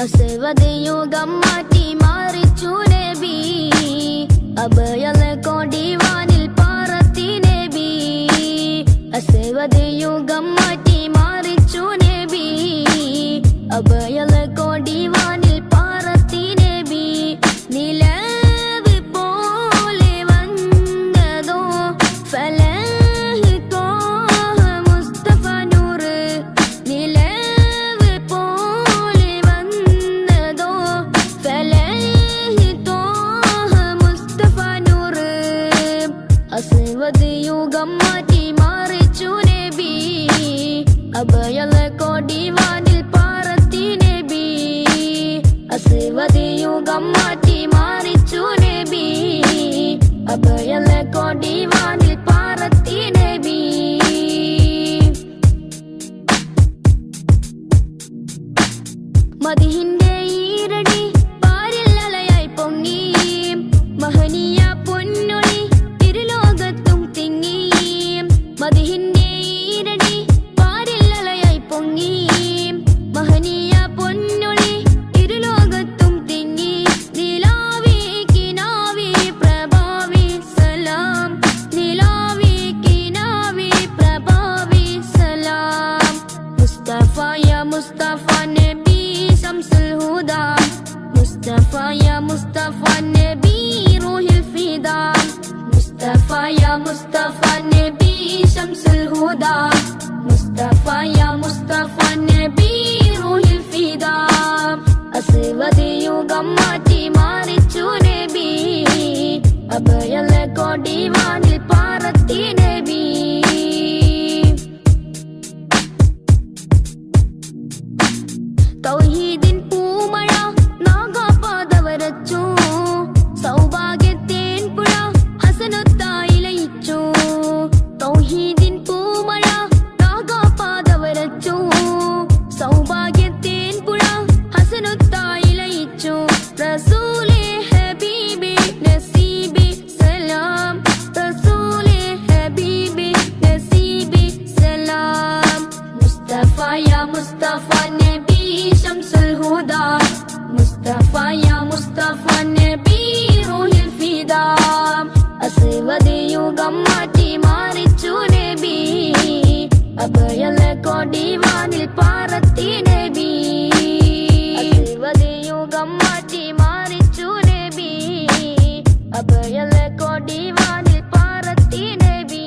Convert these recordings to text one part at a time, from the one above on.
അസവതയുഗം മാറ്റി മാറിച്ചു നബി അഭയലെ കൊടിവാനിൽ പാറത്തി നബി അസവതയുഗം മാറ്റി മാറിച്ചു നബി അഭയലെ കൊടിവാനിൽ പാറത്തി നബി നിലവ് പോലെ വന്നതോ ഫലഹ് തോഹ മുസ്തഫ നൂറ് നിലവ് പോലെ വന്നതോ ഫലഹ് തോഹ മുസ്തഫ നൂറ് അസ്വദ് യുഗം മാറ്റി മാറിച്ചു നബി അഭയലെ കൊടിവാനിൽ പാറത്തി നബി അസ്വദ് യുഗം മാറ്റി മാറിച്ചു നബി അഭയലെ കൊടിവാനിൽ പാറത്തി നബി മദിഹിന്റെ ഈരടി പാരിൽ അലയായി പൊങ്ങി മഹനീയ പൊന്നൊളി ഇരുലോകത്തും തിങ്ങി മദിഹിന്റെ ഈരടി പാരിൽ അലയായി പൊങ്ങി മഹനീയ പൊന്നൊളി ഇരുലോകത്തും തിങ്ങി നിലാവി കിനാവി പ്രഭാവി സലാം നിലാവി കിനാവി പ്രഭാവി സലാം മുസ്തഫ യാ മുസ്തഫ നബി ശംസുൽ ഹുദാ മുസ്തഫ യാ മുസ്തഫ നബി റൂഹിൽ ഫിദാ മുസ്തഫ യാ മുസ്തഫ നബി ശംസുൽ ഹുദാ മുസ്തഫ യാ മുസ്തഫ നബി റൂഹിൽ ഫിദാ അസ്വദ് യുഗം മാറ്റി മാറിച്ചു നബി അഭയലെ കൊടിവാനിൽ പാറത്തി നബി തൗഹീദിൻ പൂമഴ നാഗാപാദവരച്ചു സൗഭാഗ്യത്തേൻ പുഴ ഹസനത്തായി ലയിച്ചു തൗഹീദിൻ പൂമഴ നാഗാപാദവരച്ചു സൗഭാഗ്യത്തേൻ പുഴ ഹസനത്തായി ലയിച്ചു റസൂലേ ഹബീബി നസീബി സലാം റസൂലേ ഹബീബി നസീബി സലാം മുസ്തഫ യാ മുസ്തഫ നബി ശംസുൽ ഹുദാ മുസ്തഫ യാ മുസ്തഫ നബി റൂഹിൽ ഫിദാ അസ്വദ് യുഗം മാറ്റി മാറിച്ചു നബി അഭയലെ കൊടിവാനിൽ പാറത്തി നബി അസ്വദ് യുഗം മാറ്റി മാറിച്ചു നബി അഭയലെ കൊടിവാനിൽ പാറത്തി നബി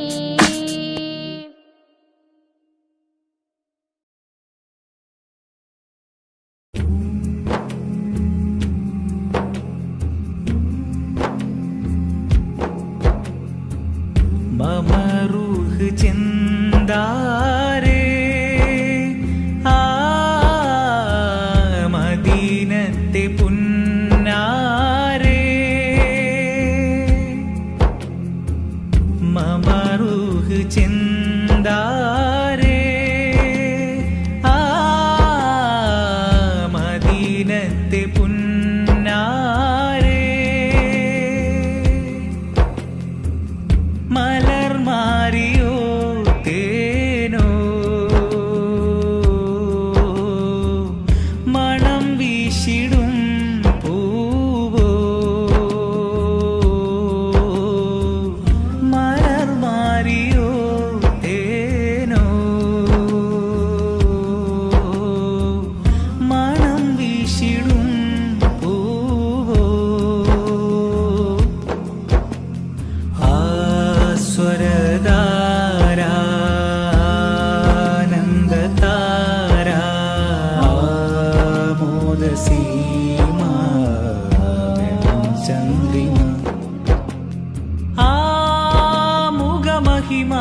മമ റൂഹ് ചിന്താരേ ആ മദീനത്തെ പുന്നാരേ മമ റൂഹ് ചിന്താരേ ആ മദീനത്തെ പുന്നാരേ മലർ മാറിയോ തേനോ മണം വീശിടും പൂവോ മലർ മാറിയോ തേനോ മണം വീശിടും പൂവോ സ്വരധാരാനന്ദതാര മോദസീമ ചന്ദ്രിമ ആമുഖമഹിമ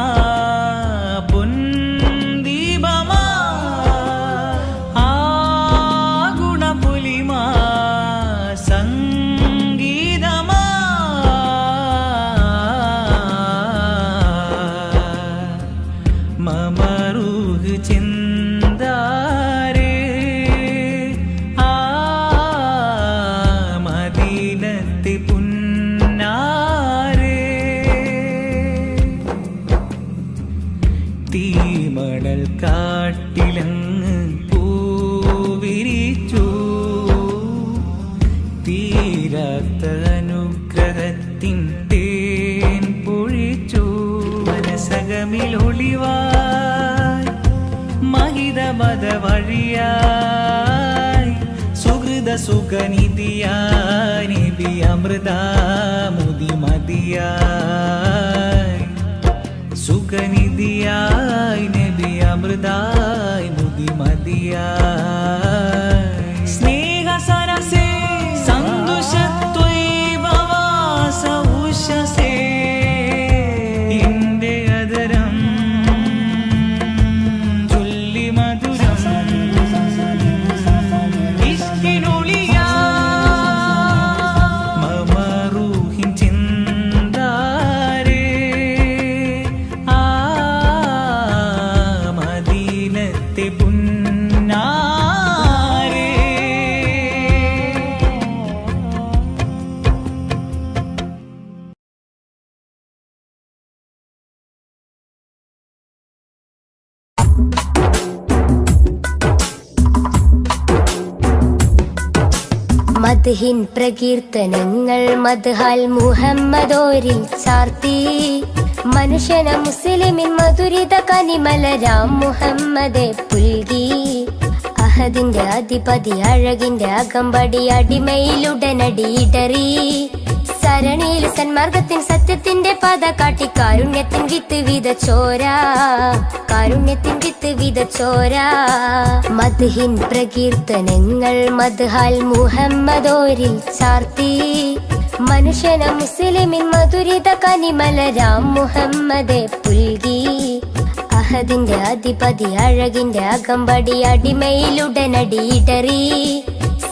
പൊൻദീപമ ആ ഗുണപുലിമ സംഗീതമ മമ റൂഹ് ചിന്താരേ ആ അനുഗ്രഹത്തിൻ തേൻ പൊഴിച്ചു മനസകമിലൊളിവായി മഹിതമത വഴിയായി സുഹൃത സുഖനിധിയായി നബി അമൃതാമുതി മതിയായി സുഖനിധിയായി നബി അമൃതായി മുതി മതിയായി സ്നേഹ സരസേ സന്തോഷത്വൈവവാസ ഉഷസേ എന്റെ അതരം ചൊല്ലി മധുരം ഇഷ്കിനൊളിയാ മമറൂഹിൻ ചിന്താരേ ആ മദീനത്തെ പുന്നാരേ മദ്ഹിൻ പ്രകീർത്തനങ്ങൾ മദ്ഹാൽ മുഹമ്മദോരിൽ ചാർത്തി മനുഷ്യന മുസ്ലിമിൻ മധുരിത കനിമലരാം മുഹമ്മദെ പുൽകി അഹദിന്റെ അധിപതി അഴകിന്റെ അകമ്പടി അടിമയിലുടനടി ഇടറി സരണിയിൽ സന്മാർഗത്തിൻ സത്യത്തിന്റെ പാത കാട്ടി കാരുണ്യത്തിൻ വിത്ത് വിതച്ചോരാ കാരുണ്യത്തിൻ വിത്ത് വിതച്ചോരാ മദ്ഹിൻ പ്രകീർത്തനങ്ങൾ മദ്ഹാൽ മുഹമ്മദോരിൽ ചാർത്തി മനുഷ്യന മുസ്ലിമിൻ മധുരിത കനിമലരാം മുഹമ്മദെ പുൽകി അഹദിന്റെ അധിപതി അഴകിന്റെ അകമ്പടി അടിമയിലുടനടി ഇടറി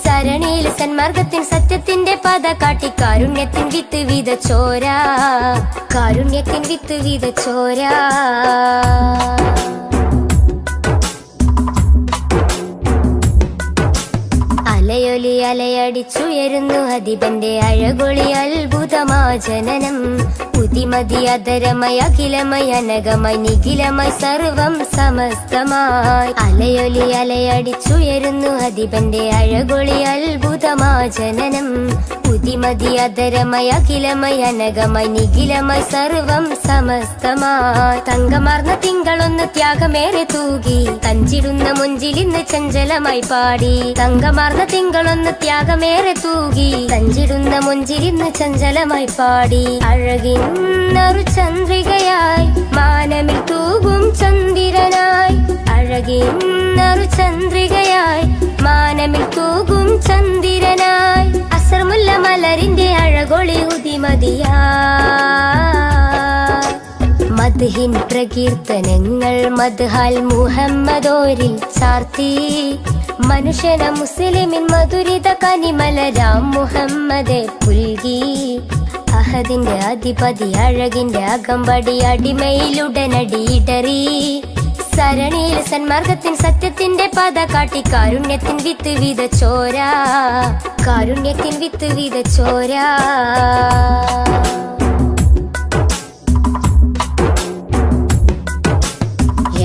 സരണിയിൽ സന്മാർഗത്തിൻ സത്യത്തിന്റെ പാത കാട്ടി കാരുണ്യത്തിൻ വിത്ത് വിതച്ചോരാ കാരുണ്യത്തിൻ വിത്ത് വിതച്ചോരാ അലയൊലി അലയടിച്ചുയരുന്നു അധിപന്റെ അഴകൊളി അത്ഭുതമാ ജനനം ഉതിമതി അധരമയ അഖിലമയ അനകമയ നിഖിലമയ സർവം സമസ്തമായി അലയൊലി അലയടിച്ചുയരുന്നു അധിപന്റെ അഴകൊളി അത്ഭുതമാ ജനനം ഉതിമതി അധരമയ അഖിലമയ അനകമയ നിഖിലമയ സർവം സമസ്തമായി തങ്കമാർന്ന തിങ്കളൊന്ന് ത്യാഗമേറെ തൂകി തഞ്ചിടുന്ന മുഞ്ചിലിന്ന് ചഞ്ചലമായി പാടി തങ്കമാർന്ന തിങ്കളൊന്ന് ത്യാഗമേറെ തൂകി തഞ്ചിടുന്ന മുഞ്ചിലിന്ന് ചഞ്ചലമായി പാടി അഴകിന്നൊരു ചന്ദ്രികയായി മാനമിൽ തൂകും ചന്ദ്രനായി അഴകിന്നൊരു ചന്ദ്രികയായി മാനമിൽ തൂകും ചന്ദ്രനായി അസർമുല്ല മലരിന്റെ അഴകൊളി ഉദിമതിയായി മദ്ഹിൻ പ്രകീർത്തനങ്ങൾ മദ്ഹാൽ മുഹമ്മദോരിൽ ചാർത്തി മനുഷ്യന മുസ്ലിമിൻ മധുരിത കനിമലരാം മുഹമ്മദെ പുൽകി അഹദിന്റെ അധിപതി അഴകിന്റെ അകമ്പടി അടിമയിലുടനടി ഇടറി സരണിയിൽ സന്മാർഗത്തിൻ സത്യത്തിന്റെ പാത കാട്ടി കാരുണ്യത്തിൻ വിത്ത് വിതച്ചോരാ കാരുണ്യത്തിൻ വിത്ത് വിതച്ചോരാ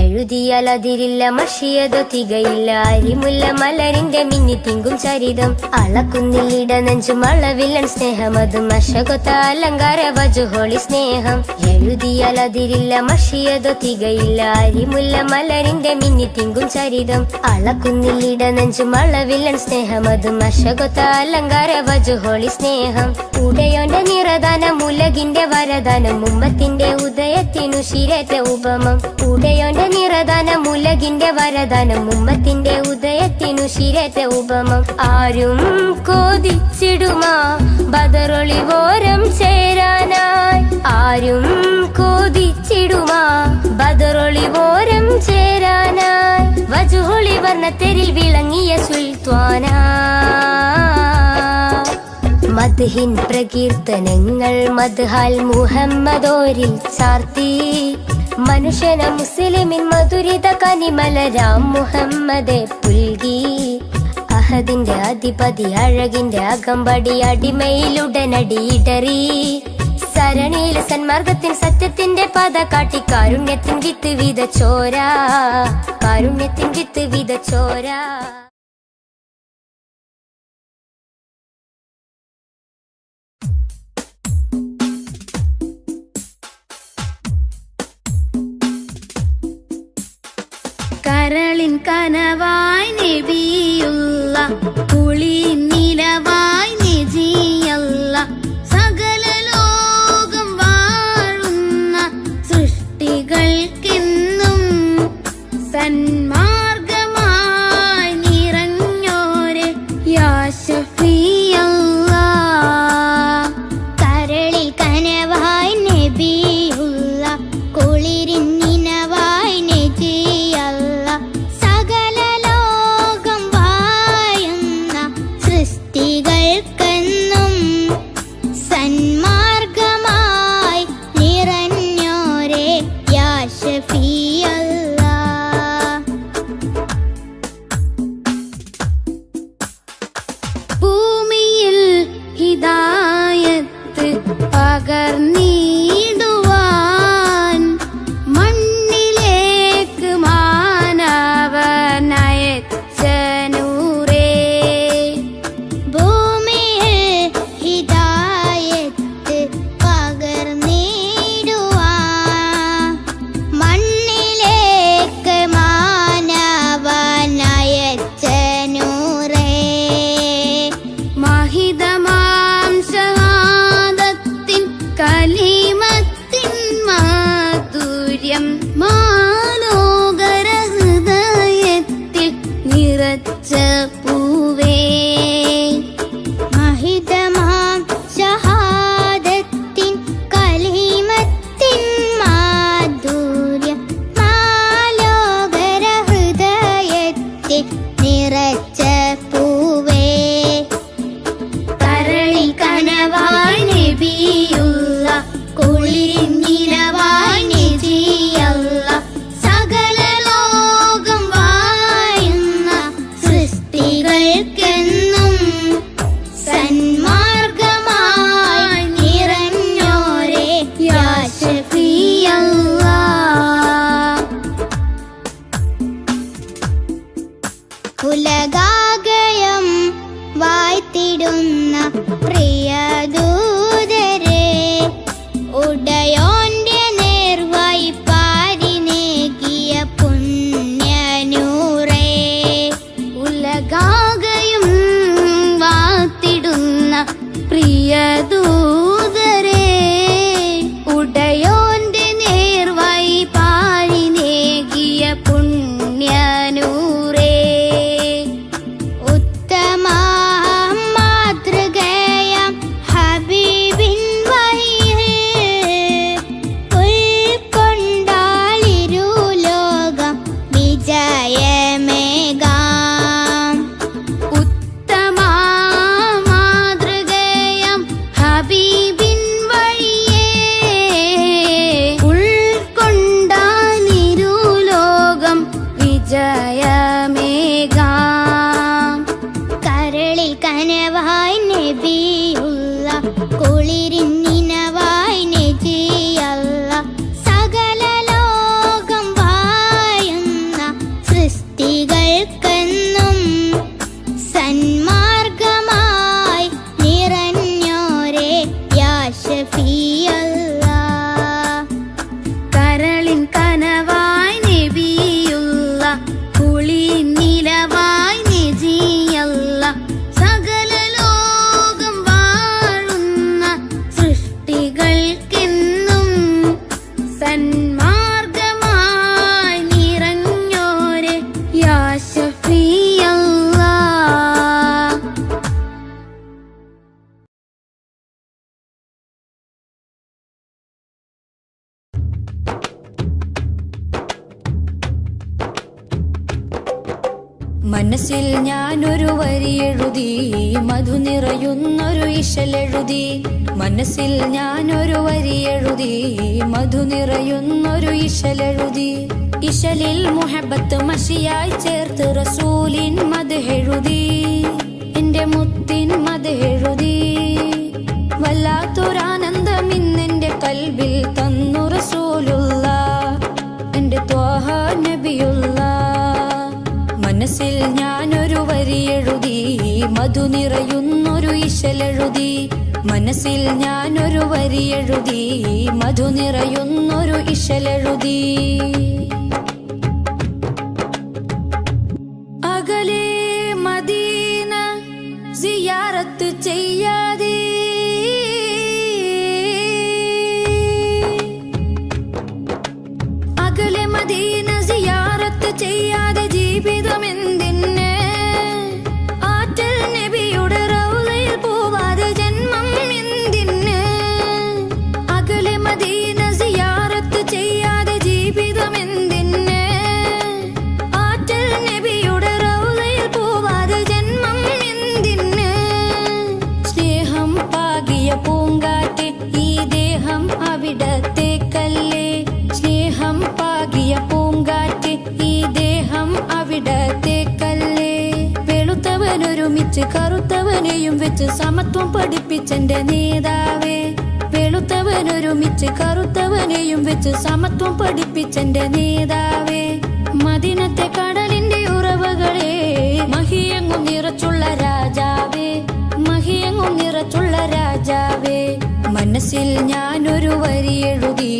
എഴുതിയാലതിരില്ല മഷിയതോ തികയില്ല അരിമുല്ല മലരിന്റെ മിന്നി തിങ്കും ചരിതം അളക്കുന്നില്ലിട നെഞ്ചും അളവില്ലൻ സ്നേഹമതും അശകൊത്ത അലങ്കാര വജുഹോളി സ്നേഹം എഴുതിയാലതിരില്ല മഷിയതോ തികയില്ല അരിമുല്ല മലരിന്റെ മിന്നി തിങ്കും ചരിതം അളക്കുന്നില്ലിട നെഞ്ചും അളവില്ലൻ സ്നേഹമതും അശകൊത്ത അലങ്കാര വജുഹോളി സ്നേഹം ഉടയോന്റെ നിറദാനം ഉലകിന്റെ വരദാനം ഉമ്മത്തിന്റെ ഉദയത്തിനു ശിരേറ്റ ഉപമം ഉടയോന്റെ നിറദാനം ഉലകിന്റെ വരദാനം ഉമ്മത്തിന്റെ ഉദയത്തിനു ശിരേറ്റ ഉപമം ആരും കോതിച്ചിടുമാ ബദറൊളിവോരം ചേരാനായി ആരും കോതിച്ചിടുമാ ബദറൊളിവോരം ചേരാനായി വജുഹൊളി വർണ്ണത്തെരിൽ വിളങ്ങിയ സുൽത്താനാ മദ്ഹിൻ പ്രകീർത്തനങ്ങൾ മദ്ഹാൽ മുഹമ്മദോരിൽ ചാർത്തി മനുഷ്യന മുസ്ലിമിൻ മധുരിത കനിമലരാം മുഹമ്മദെ പുൽകി അഹദിന്റെ അധിപതി അഴകിന്റെ അകമ്പടി അടിമയിലുടനടി ഇടറി സരണിയിൽ സന്മാർഗത്തിൻ സത്യത്തിന്റെ പാത കാട്ടി കാരുണ്യത്തിൻ വിത്ത് വിതച്ചോരാ കാരുണ്യത്തിൻ വിത്ത് വിതച്ചോരാ കരളിൻ കനവായി നബിയുള്ള കുളിർ നിലവായി നജിയല്ല സകല ലോകം വാഴുന്ന സൃഷ്ടികൾക്കെന്നും സന്മാർഗമായി നിറഞ്ഞോരെ യാ ശഫീഅല്ലാഹ്. കരളിൽ കനവായി നബിയുള്ള കുളിരിൻ നിനവായി നജിയല്ല സകല ലോകം വാഴുന്ന സൃഷ്ടികൾക്കെന്നും സന്മാർഗമായി നിറഞ്ഞോരെ യാ ശഫീഅല്ലാഹ്. ഭൂമിയിൽ ഹിദായത്ത് പകർന്നിടുവാൻ മണ്ണിലേക്ക് മാനവനയച്ച നൂറേ. ഭൂമിയിൽ ഹിദായത്ത് പകർന്നിടുവാൻ മണ്ണിലേക്ക് മാനവനയച്ച നൂറേ. മഹിതമാം ഷഹാദത്തിൻ കലിമത്തിൻ മാധുര്യം മാലോകര ഹൃദയത്തിൽ നിറച്ച പൂവേ. മഹിതമാം ഷഹാദത്തിൻ കലിമത്തിൻ മാധുര്യം മാലോകര ഹൃദയത്തിൽ നിറച്ച പൂവേ. കരളിൽ കനവായി നബിയുള്ള കുളിരിൻ നിലവായി നജിയല്ല സകല ലോകം വാഴുന്ന സൃഷ്ടികൾക്കെന്നും സന്മാർഗമായി നിറഞ്ഞോരെ യാ ശഫീഅല്ലാഹ്. ഉലകാകയം വാഴ്ത്തിടുന്ന പ്രിയദൂതരെ ഉടയോന്റെ നേർവായി പാരിനേകിയ പുണ്യനൂറേ. ഉലകാകയും വാഴ്ത്തിടുന്ന പ്രിയദൂതരെ ഉടയോന്റെ നേർവായി പാരിനേകിയ പുണ്യനൂറേ. ഉത്തമ മാതൃകയാം ഹബീബിൻ വഴിയിൽ ഉൾക്കൊണ്ടാളിരുലോകം വിജയമേകാം. ഉത്തമ മാതൃകയാം ഹബീബിൻ വഴിയെ ഉൾക്കൊണ്ടാളിരുലോകം വിജയമേകാം. കരളിൽ കനവായി നബിയുള്ള കുളിരിൻ നിനവായി നജിയല്ല സകല ലോകം വാഴുന്ന സൃഷ്ടികൾക്കെന്നും സന്മാർഗമായി നിറഞ്ഞോരെ യാ ശഫീഅല്ലാഹ്. കരളിൻ കനവായി നബിയുള്ള കുളിർ നിലവായി നജിയല്ല സകല ലോകം വാഴുന്ന സൃഷ്ടികൾക്കെന്നും സന്മാർഗമായി നിറഞ്ഞോരെ യാ ശഫീഅല്ലാഹ്. മനസ്സിൽ ഞാനൊരു വരി എഴുതി മധു നിറയുന്നൊരു ഇശലെഴുതി. മനസ്സിൽ ഞാനൊരു വരി എഴുതി മധു നിറയുന്നൊരു ഇശലെഴുതി. ഇശലിൽ മുഹബത്ത് മഷിയായി ചേർത്ത് റസൂലിൻ മദ്ഹെഴുതി. എന്റെ മുത്തിൻ മദ്ഹെഴുതി. വല്ലാത്തൊരാനന്ദം ഇന്നെന്റെ കൽബിൽ തന്നു റസൂലുള്ള എന്റെ ത്വാഹ നബിയുള്ള. മനസ്സിൽ ഞാനൊരു വരി എഴുതി മധു നിറയുന്നൊരു ഇശലെഴുതി. മനസ്സിൽ ഞാനൊരു വരി എഴുതി മധു നിറയുന്നൊരു ഇശലെഴുതി. സിയാറത്ത് ചെയ്യാതെ അകലെ മദീന സിയാറത്ത് ചെയ്യാതെ ജീവിതമെന്തിന് ആറ്റൽ നബിയുടെ റൗളയിൽ പോവാതെ ജന്മം എന്തിന് അകലെ മദീന സിയാറത്ത് ചെയ്യാതെ ജീവിതമെന്തിന് ആറ്റൽ നബിയുടെ റൗളയിൽ പോവാതെ ജന്മം എന്തിന് സ്നേഹം പാകിയ പൂങ്കാറ്റ് ഈ ദേഹം അവിടത്തേക്കല്ലേ സ്നേഹം പാകിയ പൂങ്കാറ്റ് ഈ ദേഹം അവിടത്തേക്കല്ലേ വെളുത്തവനൊരുമിച്ച് കറുത്തവനെയും വെച്ച് സമത്വം പഠിപ്പിച്ചെന്റെ നേതാവേ വെളുത്തവനൊരുമിച്ച് കറുത്തവനെയും വെച്ച് സമത്വം പഠിപ്പിച്ചെന്റെ നേതാവേ മദീനത്തെ കടലിന്റെ ഉറവകളെ മഹിയങ്ങും നിറച്ചുള്ള രാജാവേ മഹിയങ്ങും നിറച്ചുള്ള രാജാവേ മനസ്സിൽ ഞാനൊരു വരി എഴുതി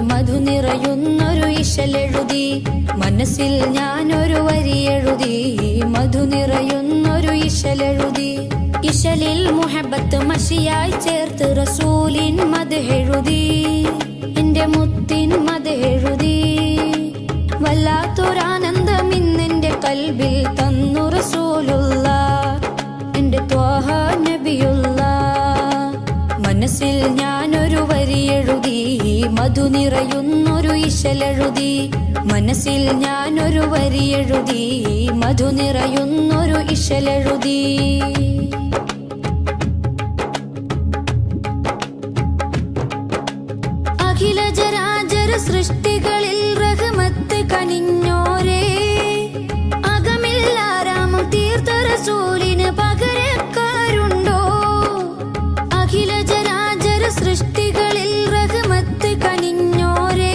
മധു നിറയുന്നൊരു ഇശലെഴുതി മനസ്സിൽ ഞാനൊരു വരി എഴുതി മധു നിറയുന്നൊരു ഇശലെഴുതി ഇശലിൽ മുഹബത്ത് മഷിയായി ചേർത്ത് റസൂലിൻ മദ്ഹെഴുതി എന്റെ മുത്തിൻ മദ്ഹെഴുതി വല്ലാത്തൊരാനന്ദം ഇന്നെന്റെ കൽബിൽ തന്നു റസൂലുള്ള എന്റെ ത്വാഹ നബിയുള്ള മനസ്സിൽ ഞാനൊരു വരി എഴുതി മധു നിറയുന്നൊരു ഇശലെഴുതി മനസ്സിൽ ഞാനൊരു വരി എഴുതി മധു നിറയുന്നൊരു ഇശലെഴുതി അഖില ജരാചര സൃഷ്ടികളിൽ റഹ്മത്ത് കനിഞ്ഞോരേ അകമിൽ ആരാമം തീർത്ത റസൂലിന് പകരക്കാരുണ്ടോ അഖില ജരാചര സൃഷ്ടികളിൽ റഹ്മത്ത് കനിഞ്ഞോരേ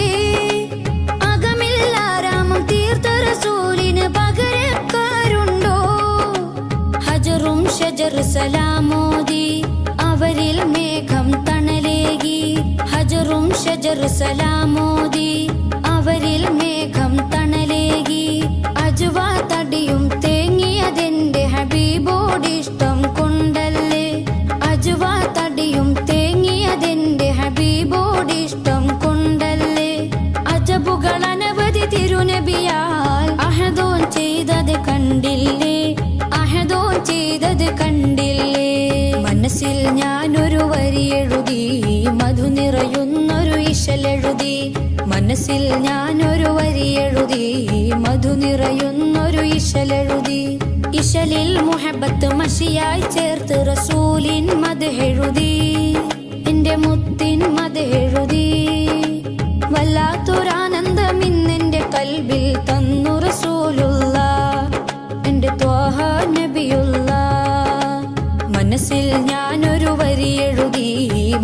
അകമിൽ ആരാമം തീർത്ത റസൂലിന് പകരക്കാരുണ്ടോ ഹജറും ഷജർ സലാമോദി അവരിൽ മേഘം തണലേകി ഹജറും ഷജർ സലാമോദി അവരിൽ മേഘം തണലേകി അജ്വാ തടിയും തേങ്ങിയതെന്റെ ഹബീബോടിഷ്ടം കൊണ്ടല്ലേ അജ്വാ തടിയും തേങ്ങിയതെന്റെ ഹബീബോടിഷ്ടം കൊണ്ടല്ലേ അജബുകൾ അനവധി തിരുനബിയാൽ അഹദോൻ ചെയ്തത് കണ്ടില്ലേ അഹദോൻ ചെയ്തത് കണ്ടില്ലേ മനസ്സിൽ ഞാനൊരു വരി എഴുതി മധു നിറയുന്നൊരു ഇശലെഴുതി മനസ്സിൽ ഞാനൊരു വരി എഴുതി മധു നിറയുന്നൊരു ഇശലെഴുതി ഇശലിൽ മുഹബത്ത് മഷിയായി ചേർത്ത് റസൂലിൻ മദ്ഹെഴുതി എന്റെ മുത്തിൻ മദ്ഹെഴുതി വല്ലാത്തൊരാനന്ദം ഇന്നെന്റെ കൽബിൽ തന്നു റസൂലുള്ള എന്റെ ത്വാഹ നബിയുള്ള മനസ്സിൽ ഞാനൊരു വരി എഴുതി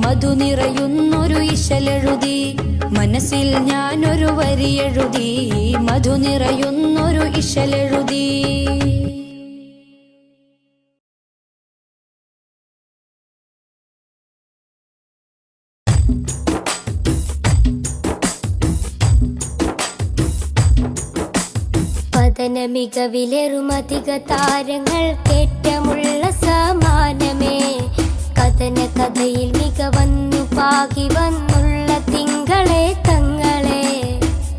മധു നിറയുന്നൊരു ഇശലെഴുതി മനസ്സിൽ ഞാനൊരു വരി എഴുതി മധു നിറയുന്നൊരു ഇശലെഴുതി പതന മികവിലേറുമധിക താരങ്ങൾ കേറ്റമുള്ള സമാനമേ കഥന കഥയിൽ മികവന്നു പാകി വന്നുള്ള തിങ്കളെ തങ്ങളെ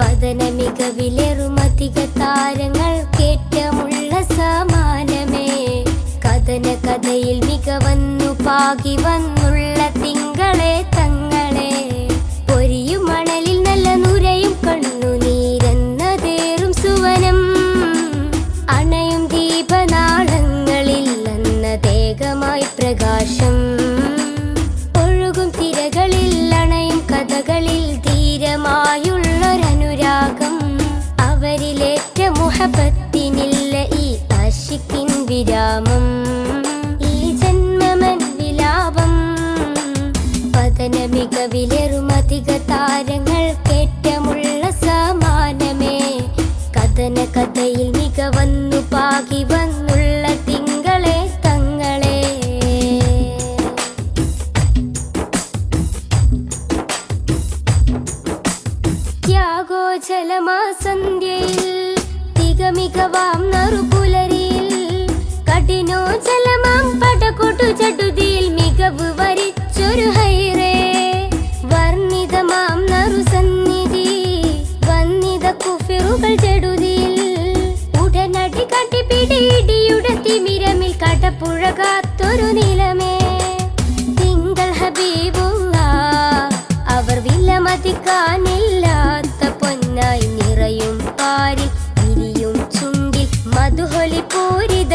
പതന മികവിലേറുമധിക താരങ്ങൾ കേറ്റമുള്ള സമാനമേ കഥന കഥയിൽ മികവന്നു പാകി വന്നുള്ള തിങ്കളെ തങ്ങളെ പൊരിയും മണലിൽ നല്ല നുരയും കണ്ണുനീരെന്നതേറും സുവനം അണയും ദീപനാളങ്ങളിൽ അന്നതേകമായി പ്രകാശം ഒഴുകും തിരകളിൽ അണയും കഥകളിൽ ധീരമായുള്ളൊരനുരാഗം അവരിലേറ്റ മുഹബത്തിനില്ല ഈ ആശിക്കിൻ വിരാമം ഈ ജന്മമൻ വിലാപം പതന മികവിലേറുമധിക താരങ്ങൾ കേറ്റമുള്ള സമാനമേ കഥന കഥയിൽ മികവന്നു പാകി വന്നുള്ള തിങ്കളെ തങ്ങളെ ത്യാഗോജലമാസന്ധ്യയിൽ തികമികവാം നറുപുലരിയിൽ കഠിനോജലമാം പടകൊട്ടു നല്ലൊരു നിലമേ തിങ്കൾ ഹബീബുള്ള അവർ വിലമതിക്കാനില്ലാത്ത പൊന്നായി നിറയും പാരിൽ വിരിയും ചുണ്ടിൽ മധുഹൊലി പൂരിത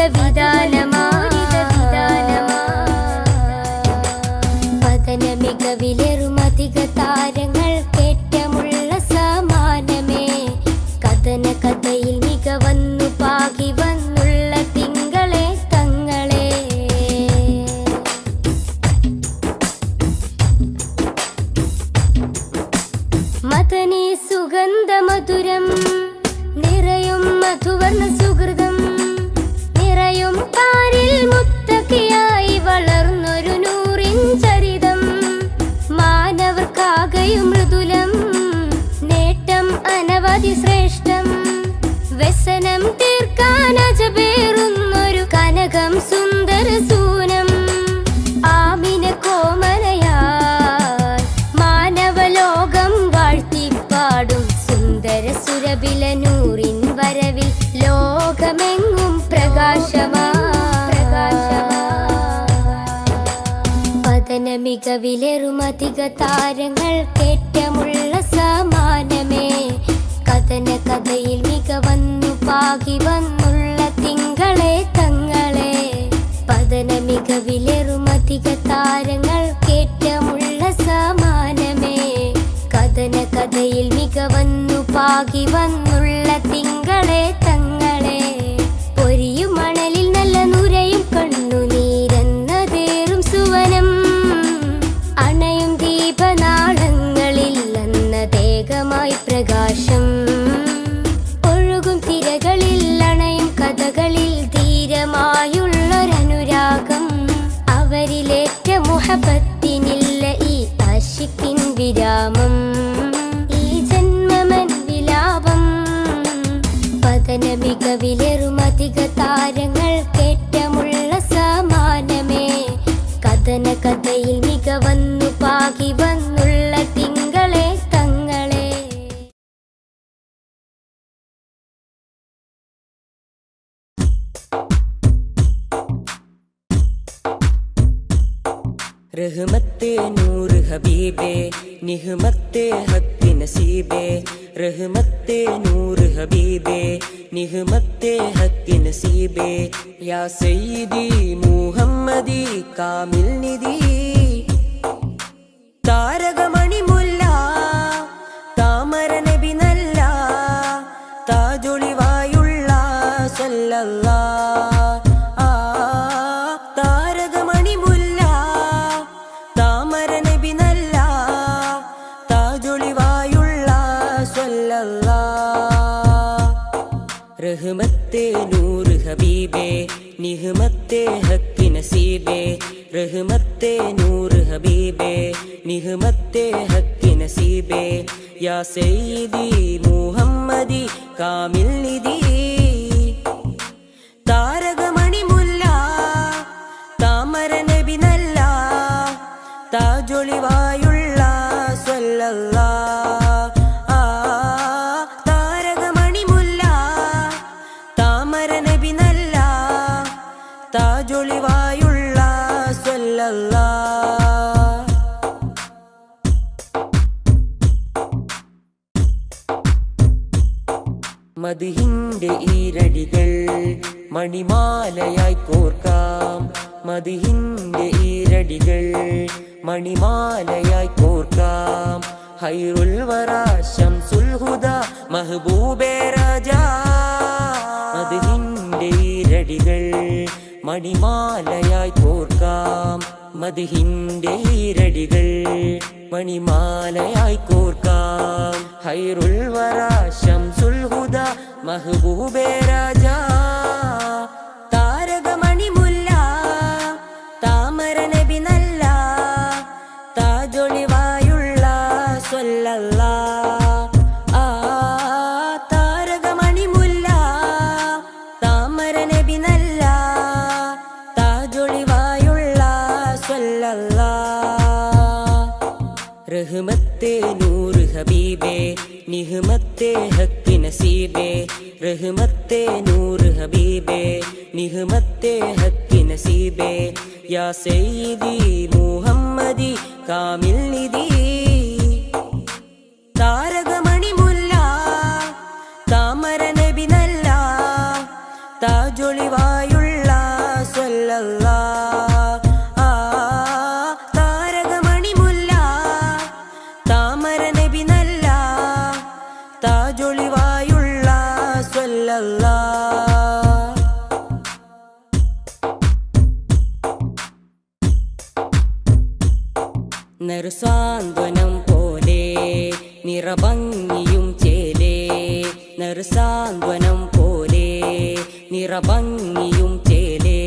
പതന മികവിലെറുമധിക താരങ്ങൾ കേറ്റമുള്ള സമാനമേ കഥന കഥയിൽ മികവന്നു പാകി വന്നുള്ള തിങ്കളെ തങ്ങളെ മദനി സുഗന്ധ മധുരം നിറയും മധുവർണ്ണ സുഹൃതം നിറയും പാരിൽ മുത്തക്കിയായി വളർന്നൊരു നൂറിൻ ചരിതം മാനവർക്കാകയും മൃദുലം നേട്ടം അനവധി ശ്രേഷ്ഠം വ്യസനം തീർക്കാൻ അജബേറുന്നൊരു കനകം സുന്ദര സൂനം ആമിന കോമനയായി മാനവലോകം വാഴ്ത്തിപ്പാടും സുന്ദര സുരബില നൂറിൻ വരവിൽ ലോകമെങ്ങും പതന മികവിലെറുമധിക താരങ്ങൾ കേറ്റമുള്ള സമാനമേ കഥന കഥയിൽ മികവന്നു പാകി വന്നുള്ള തിങ്കളെ തങ്ങളെ പതന മികവിലെറുമധിക താരങ്ങൾ കേറ്റമുള്ള സമാനമേ കഥന കഥയിൽ മികവന്നു പാകി വന്നുള്ള തിങ്കളെ തങ്ങളെ പൊരിയും മണലിൽ നല്ല നുരയും കണ്ണുനീരെന്നതേറും സുവനം അണയും ദീപനാളങ്ങളിൽ അന്നതേകമായി പ്രകാശം ഒഴുകും തിരകളിൽ അണയും കഥകളിൽ ധീരമായുള്ളൊരനുരാഗം അവരിലേറ്റ മുഹബത്തിനില്ല ഈ ആശിക്കിൻ വിരാമം ഈ ജന്മമൻ വിലാപം പതന മികവിലെറുമധിക താരങ്ങൾ കേറ്റമുള്ള സമാനമേ കഥന കഥയിൽ മികവന്നു പാകി വന്നുള്ള തിങ്കളെ തങ്ങളെ रहमते नूर हबीबे निहमते हक नसीबे रहमते नूर हबीबे निहमते हक नसीबे या सय्यदी मुहम्मदी कामिल निधि താരകമണി മുല്ല താമര നബി നല്ല താജൊളിവായുള്ള സല്ലല്ലാഹ് താരകമണി മുല്ല താമര നബി നല്ല താജൊളിവായുള്ള സല്ലല്ലാഹ് റഹ്മത്തെ നൂർ ഹബീബേ നിഹ്മത്തെ ഹക്ക് നസീബേ रहमते नूर हबीबे निहमते हक नसीबे या सय्यदी मुहम्मदी कामिल निधि താരകമണി മുല്ല താമര നബി നല്ല താജൊളിവായുള്ള സല്ലല്ലാഹ് താരകമണി മുല്ല താമര നബി നല്ല താജൊളിവായുള്ള സല്ലല്ലാഹ് മദ്ഹിന്റെ ഈരടികൾ മണിമാലയായി കോർക്കാം മദ്ഹിന്റെ ഈരടികൾ മണിമാലയായി കോർക്കാം ഹൈറുൽ വറാ ശംസുൽ ഹുദാ മഹബൂബേ രാജാ മദ്ഹിന്റെ ഈരടികൾ മണിമാലയായി കോർക്കാം മദ്ഹിന്റെ ഈരടികൾ മണിമാലയായി കോർക്കാം ഹൈറുൽ വറാ ശംസുൽ ഹുദാ മഹബൂബേ രാജാ താരകമണി മുല്ല താമര നബി നല്ല താജൊളിവായുള്ള സല്ലല്ലാഹ് താരകമണി മുല്ല താമര നബി നല്ല താജൊളിവായുള്ള സല്ലല്ലാഹ് റഹ്മത്തെ നൂർ ഹബീബേ നിഹ്മത്തെ ഹക്ക് നസീബേ रहमते नूर हबीबे निहमते हक നസീബേ യാ സയ്യിദി മുഹമ്മദി കാമിൽ നിധി താരകമണി മുല്ല താമര നബി നല്ല താജൊളിവായുള്ള സ്വല്ലല്ലാ താരകമണി മുല്ല താമര നബി നല്ല താജൊളിവായുള്ള സ്വല്ലല്ലാ നറുസാന്ത്വനം പോലെ നിറഭംഗിയും ചേലേ നറുസാന്ത്വനം പോലെ നിറഭംഗിയും ചേലേ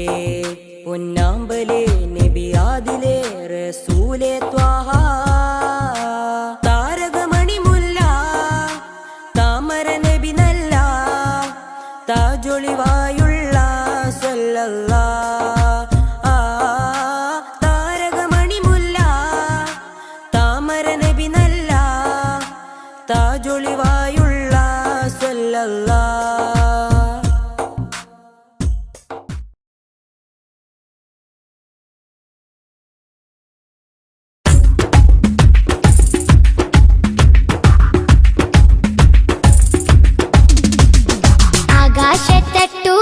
പൊന്നാമ്പലേ നബിയാദിലേ റസൂലേ ത്വാഹ താരകമണി മുല്ല താമര നബി നല്ല താജൊളിവായുള്ള സ്വല്ലല്ലാ താജൊളിവായുള്ള സ്വല്ലല്ലാ ആകാശത്തട്ടു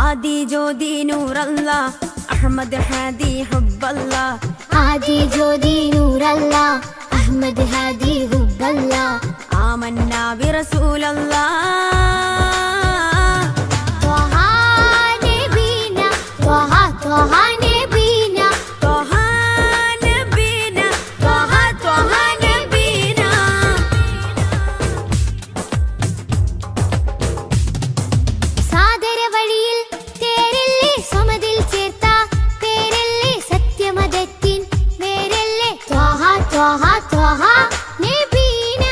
ആദി ജ്യോതി നൂറല്ല അഹമ്മദ് ഹാദി ഹുബ്ബല്ല ആദി ജ്യോതി നൂറല്ല അഹമ്മദ് ഹാദി ഹുബ്ബല്ല ആമന്നാ ബിറസൂലല്ലാ ത്വഹ നബീന ത്വഹ ത്വഹ നബീന ത്വഹ നബീന ത്വഹ ത്വഹ നബീന സാദര വഴിയിൽ തേരല്ലേ സമതിൽ ചേർത്ത പേരല്ലേ സത്യമതത്തിൻ വേരല്ലേ ത്വഹ ത്വഹ ത്വഹ നബീന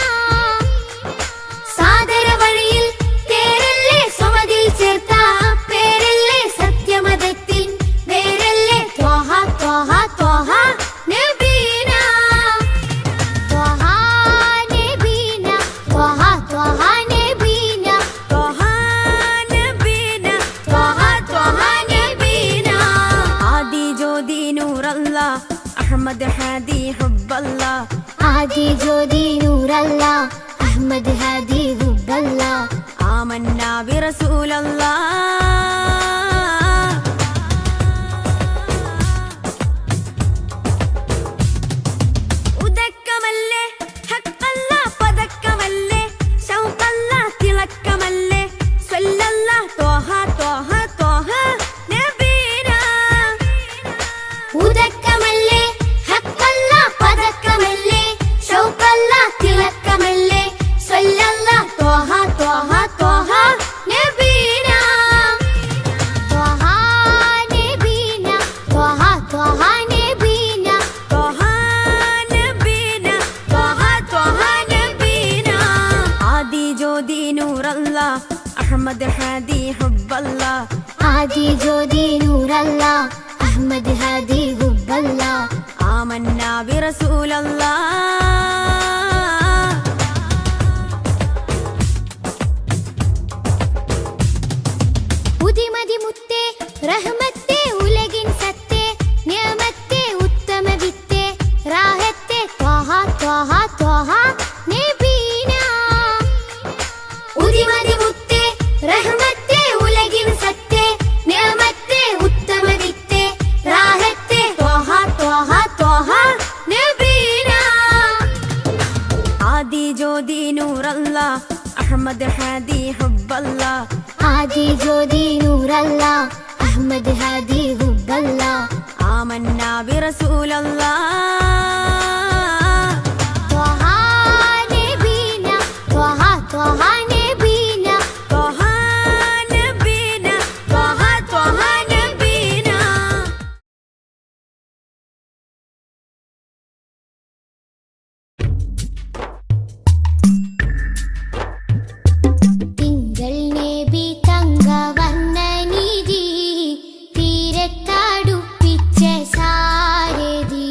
സാദര വഴിയിൽ തേരല്ലേ സമതിൽ ചേർത്ത പേരല്ലേ സത്യമതത്തിൻ വേരല്ലേ ത്വഹ ത്വഹ ത്വഹ നബീന ത്വഹ നബീന ത്വഹ ത്വഹ നബീന ത്വഹ നബീന ത്വഹ ത്വഹ നബീന ആദി ജ്യോതി നൂറല്ല അഹമ്മദ് ഹാദി ഹുബ്ബല്ല ആദി ജ്യോതി നൂറല്ല അഹമ്മദ് ഹാദി ഹുബ്ബല്ല ആമന്നാ ബിറസൂലല്ലാ ഉദക്കമല്ലേ ഹക്കല്ല പദക്കമല്ലേ ശൗഖല്ല തിളക്കമല്ലേ സ്വല്ലല്ല ത്വഹ ത്വഹ ത്വഹ നബീന ഉദക്കമല്ലേ ഹക്കല്ല പദക്കമല്ലേ ശൗഖല്ല തിളക്കമല്ലേ സ്വല്ലല്ല ത്വഹ ത്വഹ ത്വഹ നബീന ത്വഹ നബീന ത്വഹ ത്വഹ നബീന ത്വഹ നബീന ത്വഹ ത്വഹ നബീന ആദി ജ്യോതി നൂറല്ല അഹമ്മദ് ഹാദി ഹുബ്ബല്ല ആദി ജ്യോതി നൂറല്ല അഹമ്മദ് ഹാദി ഹുബ്ബല്ല ആമന്നാ ബിറസൂലല്ലാ ഉദിമതി മുത്തേ റഹ്മത്തേ ഉലകിൻ സത്തേ നിയമത്തേ ഉത്തമ വിത്തേ റാഹത്തേ ത്വഹ ത്വഹ ത്വഹ നബീന ഉദിമതി മുത്തേ റഹ്മത്തേ ഉലകിൻ സത്തേ നിയമത്തേ ഉത്തമ വിത്തേ റാഹത്തേ ത്വഹ ത്വഹ ത്വഹ നബീന ആദി ജ്യോതി നൂറല്ല അഹമ്മദ് ഹാദി ഹുബ്ബല്ല ആദി ജ്യോതി നൂറല്ല അഹമ്മദ് ഹാദി ഹുബ്ബല്ല ആമന്നാ ബിറസൂലല്ലാ ത്വഹ നബീന ത്വഹ ത്വഹ നബീന ത്വഹ നബീന ത്വഹ ത്വഹ നബീന തിങ്കൾ നബി തങ്കവർണ്ണ നിധി തീരത്തടുപ്പിച്ച സാരഥി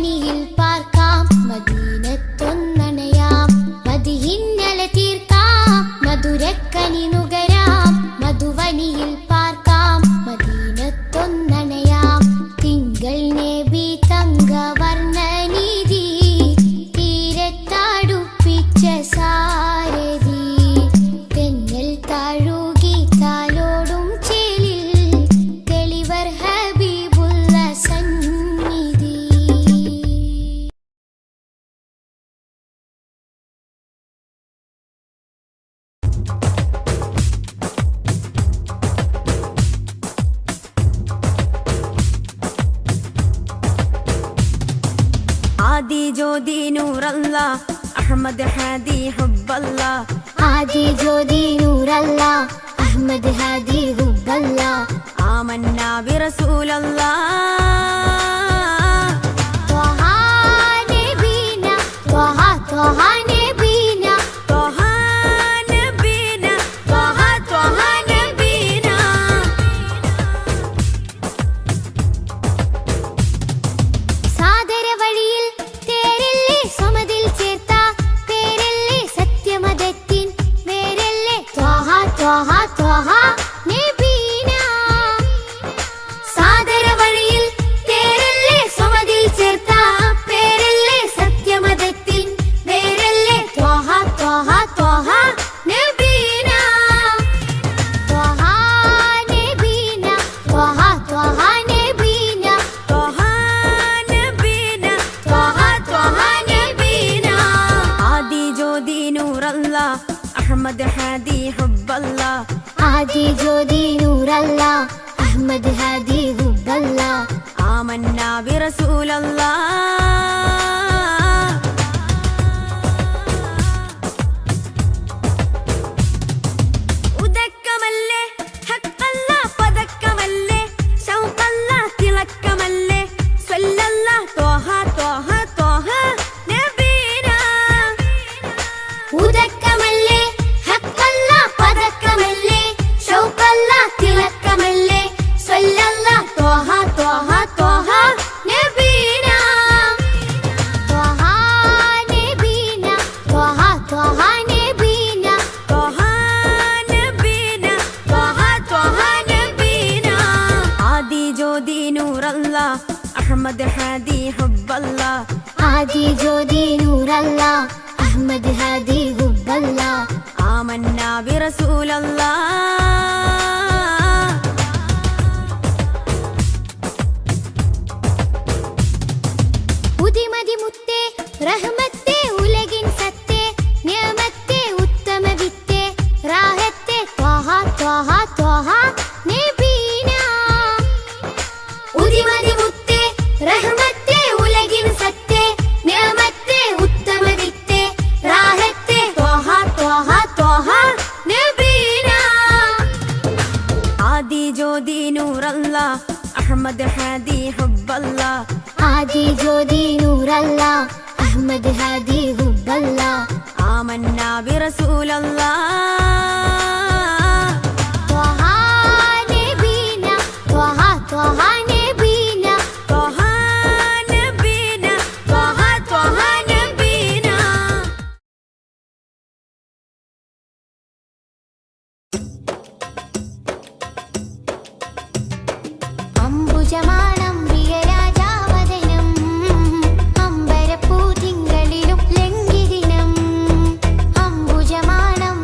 മധുവനിയിൽ പാർക്കാം മദീനത്തൊന്നണയാം മദിഹിന്നല തീർക്കാം മധുരക്കനി നുകരാം മധുവനിയിൽ പാർക്കാം മദീനത്തൊന്നണയാം തിങ്കൾ നബി തങ്കവർണ്ണനിധി തീരത്തടുപ്പിച്ച സാരഥി തെന്നൽ താഴുകി താലോടും ചേലിൽ തെളിവർ ഹബീബുള്ള സന്നിധി. ആദി ജ്യോതി നൂറല്ലാ അഹ്മദ് ഹാദി ഹുബ്ബല്ലാ ആദി ജ്യോതി നൂറല്ലാ അഹ്മദ് ഹാദി ഹുബ്ബല്ലാ ആമന്നാ ബിറസൂലല്ലാ ത്വഹ നബീന ത്വഹ ത്വഹ നബീന ത്വഹ നബീന ത്വഹ ത്വഹ നബീന സാദര വഴിയിൽ തേരല്ലേ സമതിൽ ചേർത്ത പേരല്ലേ സത്യമതത്തിൻ വേരല്ലേ ത്വഹ ത്വഹ ത്വഹ നബീന സാദര വഴിയിൽ തേരല്ലേ സമതിൽ ചേർത്ത പേരല്ലേ സത്യമതത്തിൻ വേരല്ലേ ത്വഹ ത്വഹ ത്വഹ നബീന ത്വഹ നബീന ത്വഹ ത്വഹ നബീന ത്വഹ നബീന ത്വഹ ത്വഹ നബീന ആദി ജ്യോതി നൂറല്ലാ അഹ്മദ് ഹാദി ഹുബ്ബല്ലാ ആദി ജ്യോതി നൂറല്ലാ അഹ്മദ് ഹാദി ഹുബ്ബല്ലാ ആമന്നാ ബിറസൂലല്ലാ ഉദക്കമല്ലേ ഹഖല്ലാ പദക്കമല്ലേ ശൗഖല്ലാ തിളക്കമല്ലേ സ്വല്ലല്ലാ ത്വഹ ത്വഹ ത്വഹ നബീന ഉദക്കമല്ലേ ഹഖല്ലാ പദക്കമല്ലേ ശൗഖല്ലാ തിളക്കമല്ലേ സ്വല്ലല്ലാ ത്വഹ ത്വഹ ത്വഹ നബീന ത്വഹ നബീന ത്വഹ ത്വഹ നബീന ത്വഹ നബീന ത്വഹ ത്വഹ നബീന ആദി ജ്യോതി നൂറല്ലാ അഹ്മദ് ഹാദി ഹുബ്ബല്ലാ ആദി ജ്യോതി നൂറല്ലാ അഹ്മദ് ഹാദി ഹുബ്ബല്ലാ ആമന്നാ ബിറസൂലല്ലാ ഉദിമതി മുത്തേ റഹ്മത്തേ ഉലകിൻ സത്തേ നിയമത്തേ ഉത്തമ വിത്തേ റാഹത്തേ ത്വഹ ത്വഹ ത്വഹ നബീന ഉദിമതി മുത്തേ റഹ്മത്തേ ഉലകിൻ സത്തേ നിയമത്തേ ഉത്തമ വിത്തേ റാഹത്തേ ത്വഹ ത്വഹ ത്വഹ നബീന ആദി ജ്യോതി നൂറല്ലാ അഹ്മദ് ഹാദി ഹുബ്ബല്ലാ ആദി ജ്യോതി നൂറല്ലാ അഹ്മദ് ഹാദി ഹുബ്ബല്ലാ ആമന്നാ ബിറസൂലല്ലാ ത്വഹ നബീന ത്വഹ ത്വഹ നബീന ത്വഹ നബീന ത്വഹ ത്വഹ നബീന അംബുജമാണം പ്രിയരാജാവദനം അമ്പരപ്പൂ തിങ്കളിലും ലംഘിദിനം അംബുജമാണം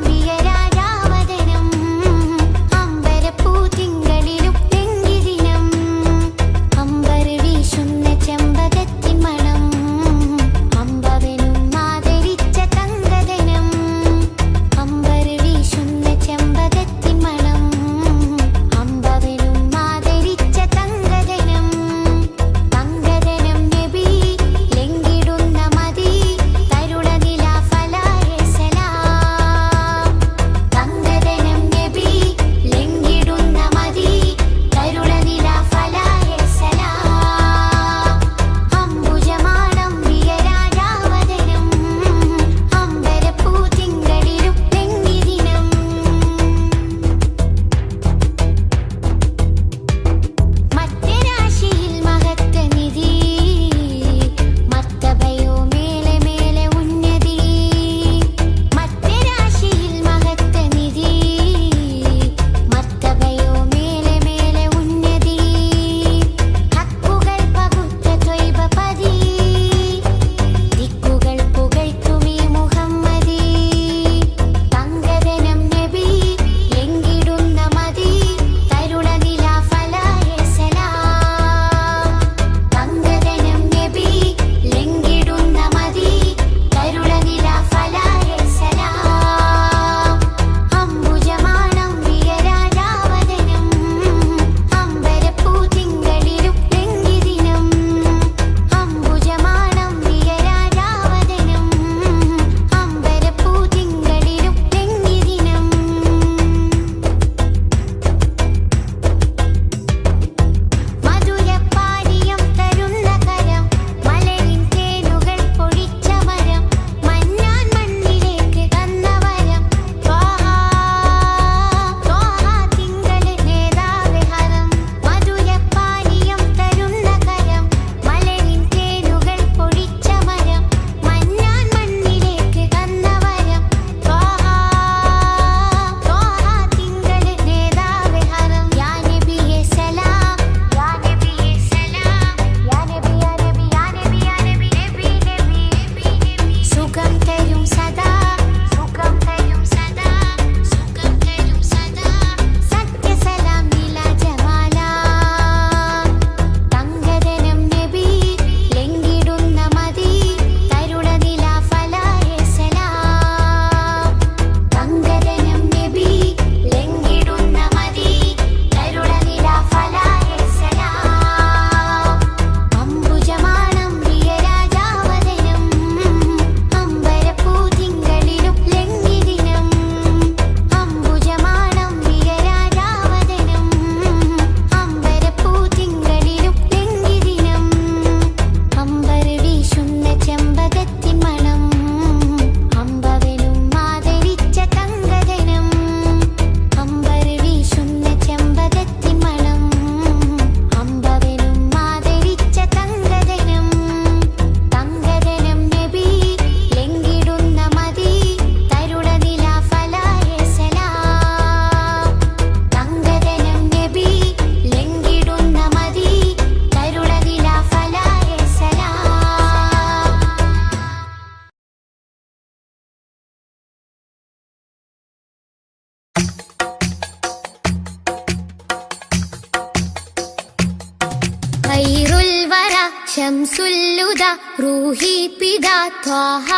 ശംസുല്ലുദ റൂഹി പിതാ ത്വാഹ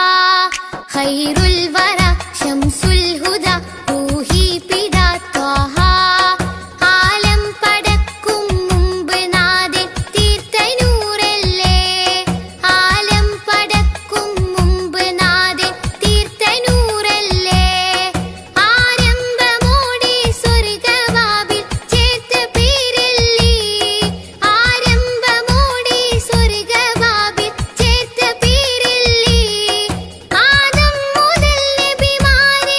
ഖൈറുൽ വറ ശംസുൽ ഹുദ റൂഹി പിതാ ത്വാഹ ആലം പടക്കും മുമ്പ് നാഥൻ തീർത്ത നൂറല്ലേ ആലം പടക്കും മുമ്പ് നാഥൻ തീർത്ത നൂറല്ലേ ആരംഭമോടെ സ്വർഗവാവിൽ ചേർത്ത പേരല്ലേ ആരംഭമോടെ സ്വർഗവാവിൽ ചേർത്ത പേരല്ലേ ആദം മുതൽ നബിമാരെ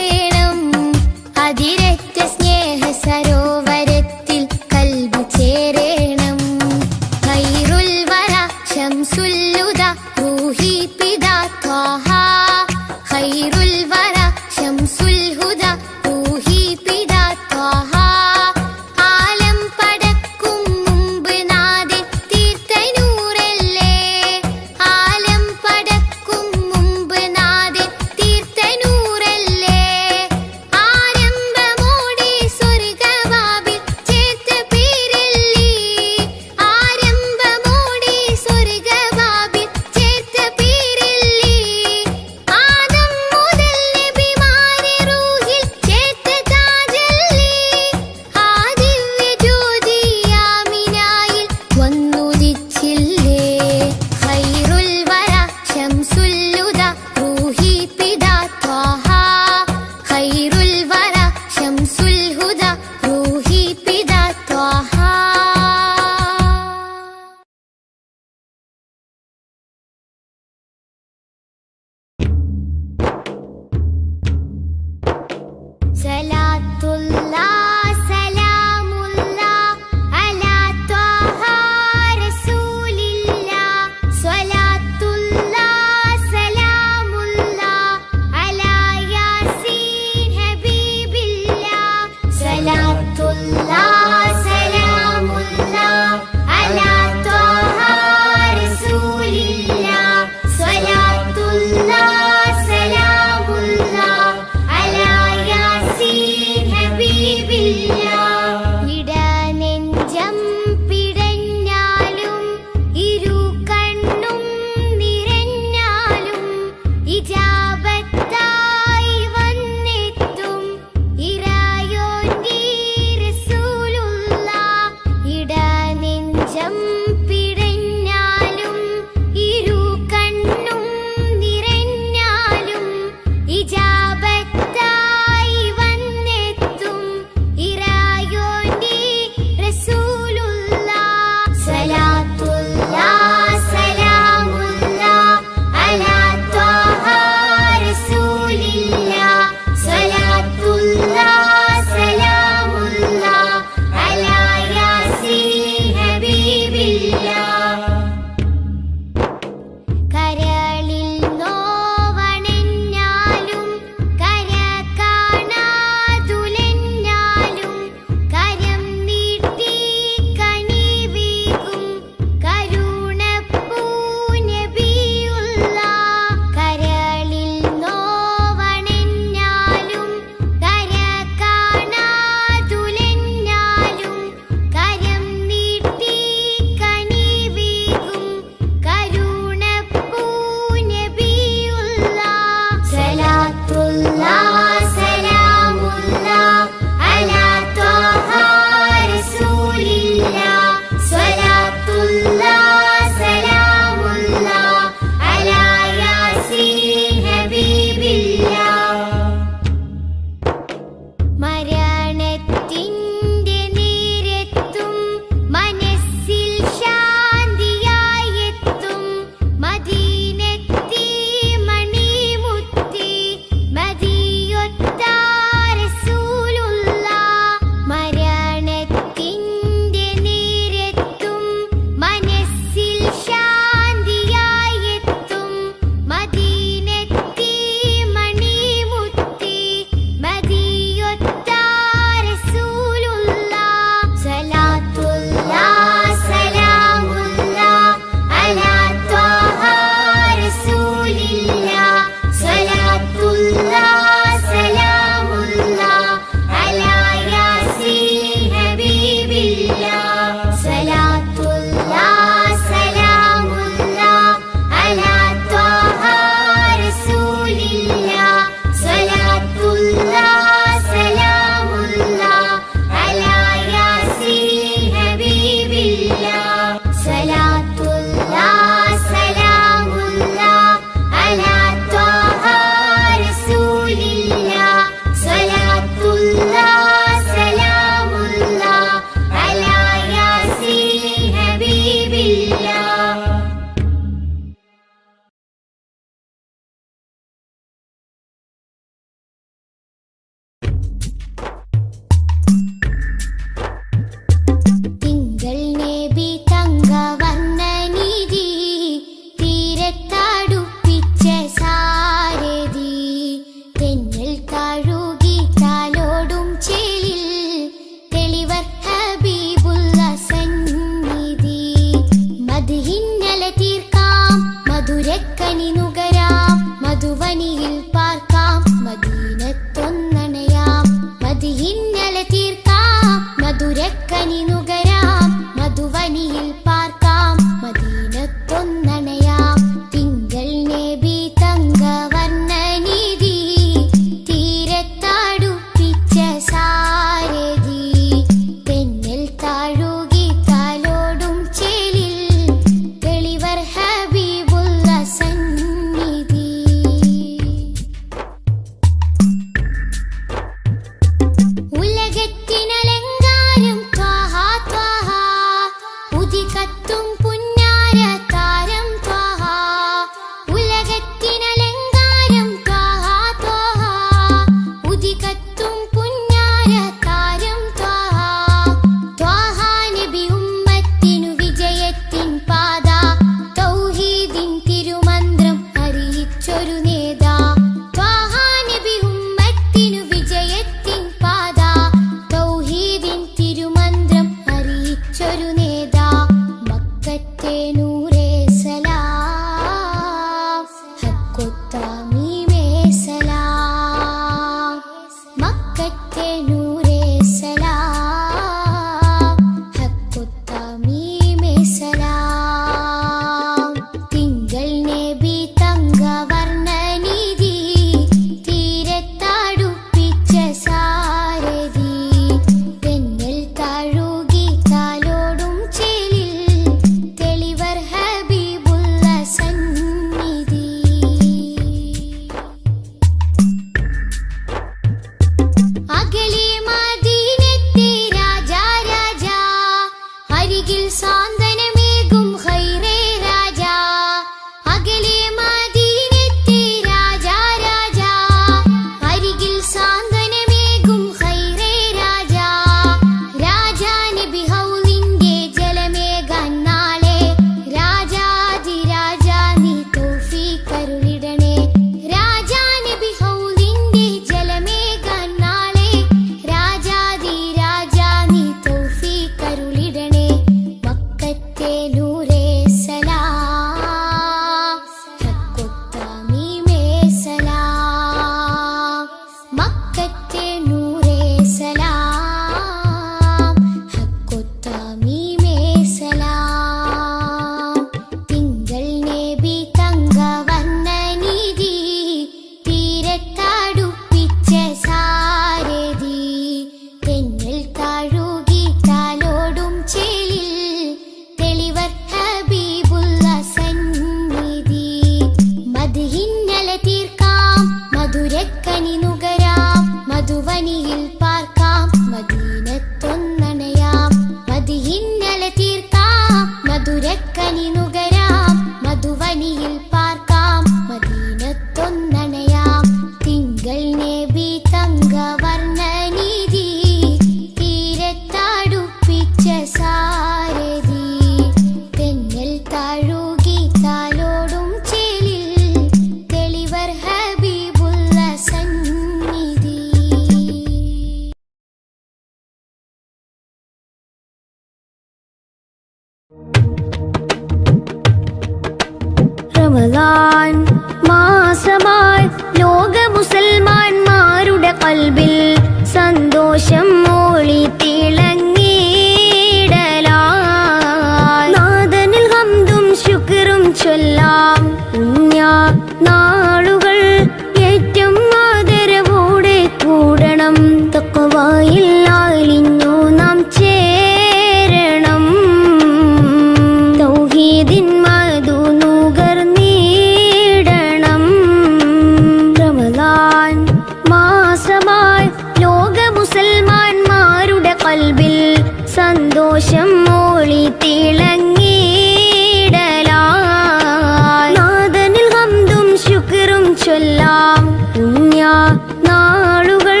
നാളുകൾ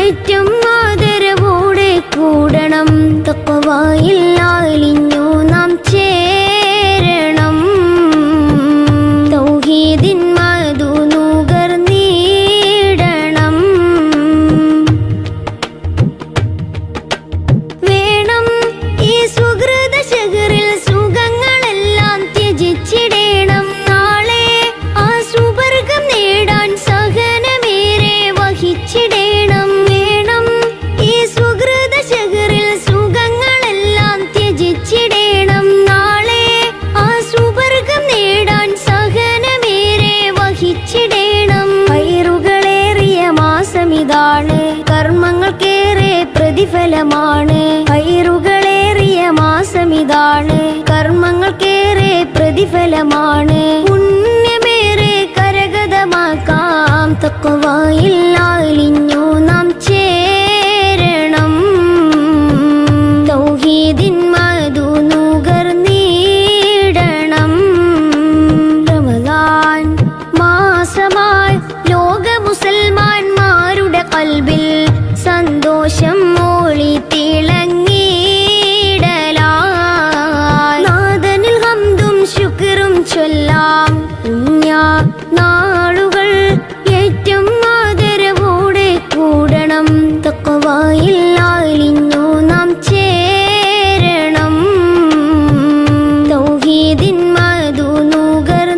ഏറ്റവും ആദരവോടെ കൂടണം. തഖ്വയിൽ അലിഞ്ഞു നാം ചേരണം. തൗഹീദിൻ മധു നുകർന്നിടണം. വേണം ഈ സുഹൃത ശഹറിൽ സുഖങ്ങളെല്ലാം ത്യജിച്ചിടേണം. നാളെ ആ സുവർഗം നേടാൻ സഹനമേറെ വഹിച്ചിടേണം. വേണം ഈ സുഹൃത ശഹറിൽ സുഖങ്ങളെല്ലാം ത്യജിച്ചിടേണം. നാളെ ആ സുവർഗം നേടാൻ സഹനമേറെ വഹിച്ചിടേണം. ഹൈറുകളേറിയ മാസമിതാണ്, കർമ്മങ്ങൾക്കേറെ പ്രതിഫലമാണ്. ഹൈറുകളേറിയ മാസമിതാണ്, കർമ്മങ്ങൾക്കേറെ പ്രതിഫലമാണ്. പുണ്യമേറെ കരഗതമാക്കാം. തഖ്വയിൽ അലിഞ്ഞു നാം ചേരണം. തൗഹീദിൻ മധു നുകർന്നിടണം. റമദാൻ മാസമായി ലോക മുസൽമാന്മാരുടെ ഖൽബിൽ സന്തോഷം മോളി തിളങ്ങിടലായി. നാദനിൽ ഹംദും ശുക്റും ചൊല്ലാം. പുണ്യ നാളുകൾ ഏറ്റവും ആദരവോടെ കൂടണം. തഖ്വയിൽ അലിഞ്ഞു നാം ചേരണം. തൗഹീദിൻ മധു നുകർന്നിടണം.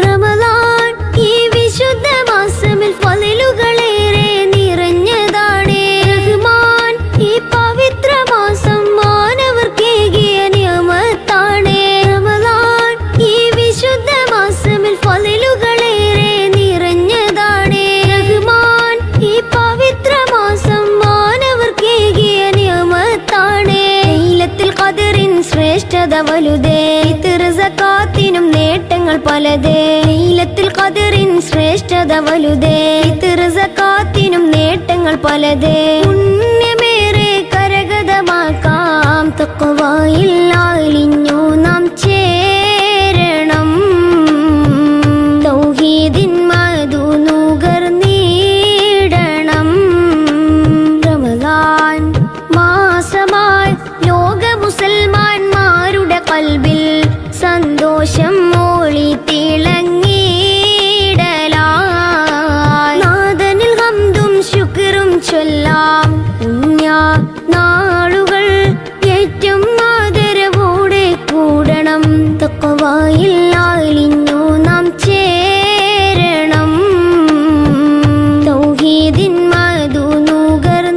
റമദാൻ ഈ വിശുദ്ധ മാസമിൽ ഫളിലുകളേറെ നിറഞ്ഞതാണ്. റഹ്മാൻ ഈ പവിത്ര മാസം മാനവർക്കേകിയ നിയമത്താണ്. റമദാൻ ഈ വിശുദ്ധ മാസമിൽ ഫളിലുകളേറെ നിറഞ്ഞതാണ്. റഹ്മാൻ ഈ പവിത്ര മാസം മാനവർക്കേകിയ നിയമത്താണ്. ലൈലത്തുൽ ഖദറിൻ ശ്രേഷ്ഠത വലുതേ, സകാത്തിനും നേട്ടങ്ങൾ പലതേ. ലൈലത്തുൽ ഖദറിൻ ശ്രേഷ്ഠത വലുതേ, സകാത്തിനും നേട്ടങ്ങൾ പലതേ. പുണ്യമേറെ കരഗതമാക്കാം. തഖ്വയിൽ അലിഞ്ഞു നാം ചേരണം. തൗഹീദിൻ മധു നുകർന്നിടണം. റമദാൻ മാസമായി ലോക മുസൽമാന്മാരുടെ ഖൽബിൽ സന്തോഷം മോളി തിളങ്ങിടലായി. നാദനിൽ ഹംദും ശുക്റും ചൊല്ലാം. പുണ്യ നാളുകൾ ഏറ്റവും ആദരവോടെ കൂടണം. തഖ്വയിൽ അലിഞ്ഞു നാം ചേരണം. തൗഹീദിൻ മധു നുകർന്നിടണം.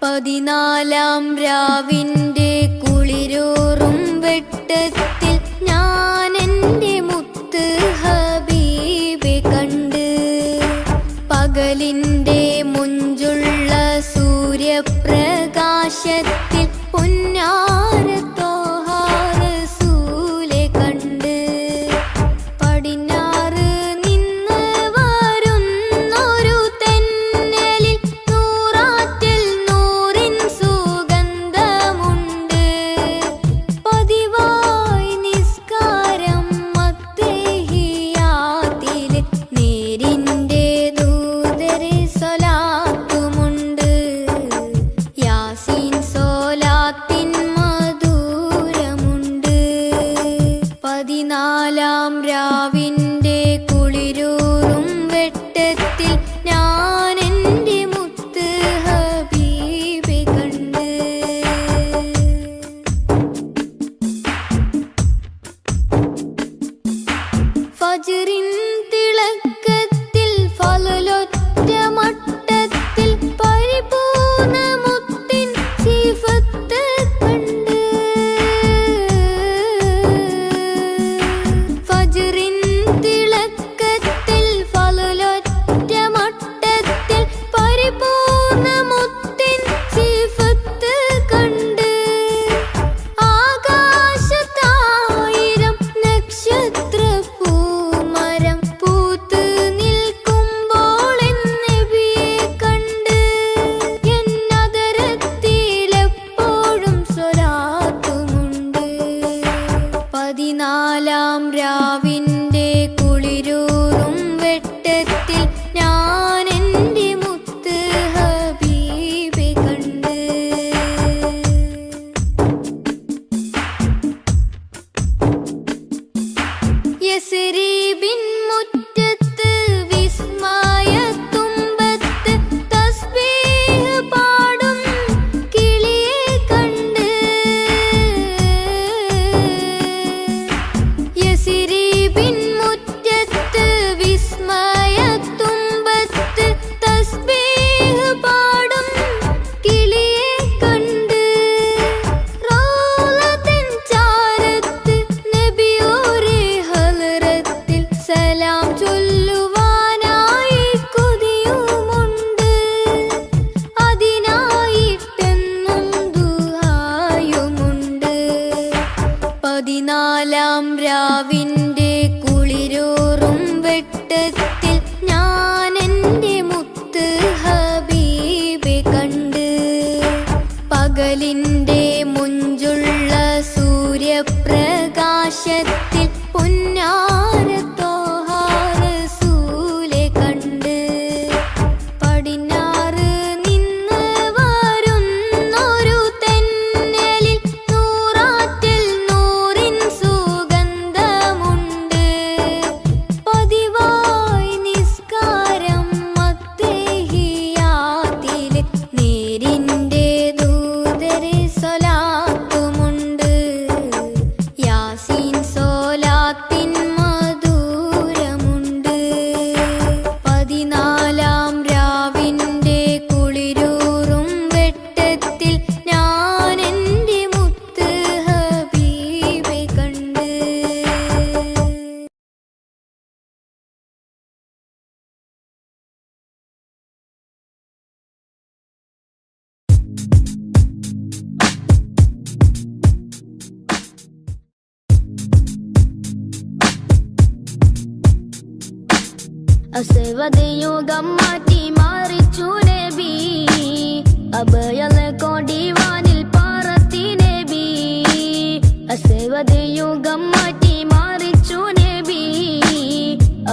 പതിനാലാം രാവിന്റെ കുളിരൂറും വെട്ടത്തിൽ ഞാൻ എൻ്റെ മുത്ത് ഹബീബെ കണ്ട്. പകലിൻ്റെ മുഞ്ചുള്ള സൂര്യപ്രകാശത്തിൽ പൊന്നാര ത്വാഹ റസൂലെ കണ്ട്. പടിഞ്ഞാറ് നിന്ന് വരുന്നൊരു തെന്നലിൽ നൂറാറ്റിൽ നൂറിൻ സുഗന്ധമുണ്ട്. പതിവായി നിസ്കാരം അത്തഹിയാത്തില് നേരിൻ്റെ ദൂതരെ സ്വലാത്തുമുണ്ട്. യാസീൻ സ്വലാത്തിൻ മധുരമുണ്ട്. പതിനാലാം രാവിന്റെ കുളിരൂറും വെട്ടത്തിൽ ഞാൻ എൻ്റെ മുത്ത് ഹബീബെ കണ്ട്. ഫജ്റിൻ തിളക്കത്തിൽ ഫളലൊറ്റ മട്ടത്തിൽ പരിപൂർണ മുത്തിൻ സിഫത്ത് കണ്ട്. ഫജ്റിൻ തിളക്കത്തിൽ ഫളലൊറ്റ മട്ടത്തിൽ പരിപൂർണ മുത്തിൻ സിഫത്ത് കണ്ട്. ആകാശത്തായിരം നക്ഷത്ര പതിനാലാം രാവിൻ്റെ കുളിരൂറും വെട്ടത്തിൽ ഞാൻ എൻ്റെ മുത്ത് ഹബീബെ കണ്ട്. യസ്രീബിൻ മുറ്റത്ത് വിസ്മയത്തുമ്പത്ത് തസ്ബീഹ് പാടും കിളിയെ കണ്ട്. യസ്രീബിൻ മുറ്റത്ത് വിസ്മയത്തുമ്പത്ത് തസ്ബീഹ് പാടും കിളിയെ കണ്ട്. റൗളത്തിൻ ചാരത്ത് നബിയോരെ ഹളറത്തിൽ സലാം ചൊല്ലുവാനായി കൊതിയുമുണ്ട്. അതിനായിട്ടെന്നും ദുആയുമുണ്ട്. പതിനാലാം രാവിൻ്റെ കുളിരൂറും വെട്ടത്തിൽ ഞാൻ എൻ്റെ മുത്ത് ഹബീബെ കണ്ട്. പകലിൻ്റെ മുഞ്ചുള്ള സൂര്യപ്രകാശത്തിൽ പൊന്നാര ത്വാഹ റസൂലെ കണ്ട്. പടിഞ്ഞാറ് നിന്ന് വരുന്നൊരു തെന്നലിൽ നൂറാറ്റിൽ നൂറിൻ സുഗന്ധമുണ്ട്. പതിവായി നിസ്കാരം മത്തഹിയാത്തില് നേരിൻ്റെ ദൂതരെ സ്വലാത്തുമുണ്ട്. യാസീൻ സ്വലാത്തിൻ മധുരമുണ്ട്. പതിനാലാം രാവിൻ്റെ കുളിരൂറും വെട്ടത്തിൽ ഞാൻ എൻ്റെ മുത്ത് ഹബീബെ കണ്ട്. അസ്വദയുഗം മാറ്റി മാറിച്ചു നബി. അഭയലെ കൊടിവാനിൽ പാറത്തി നബി. അസ്വദയുഗം മാറ്റി മാറിച്ചു നബി.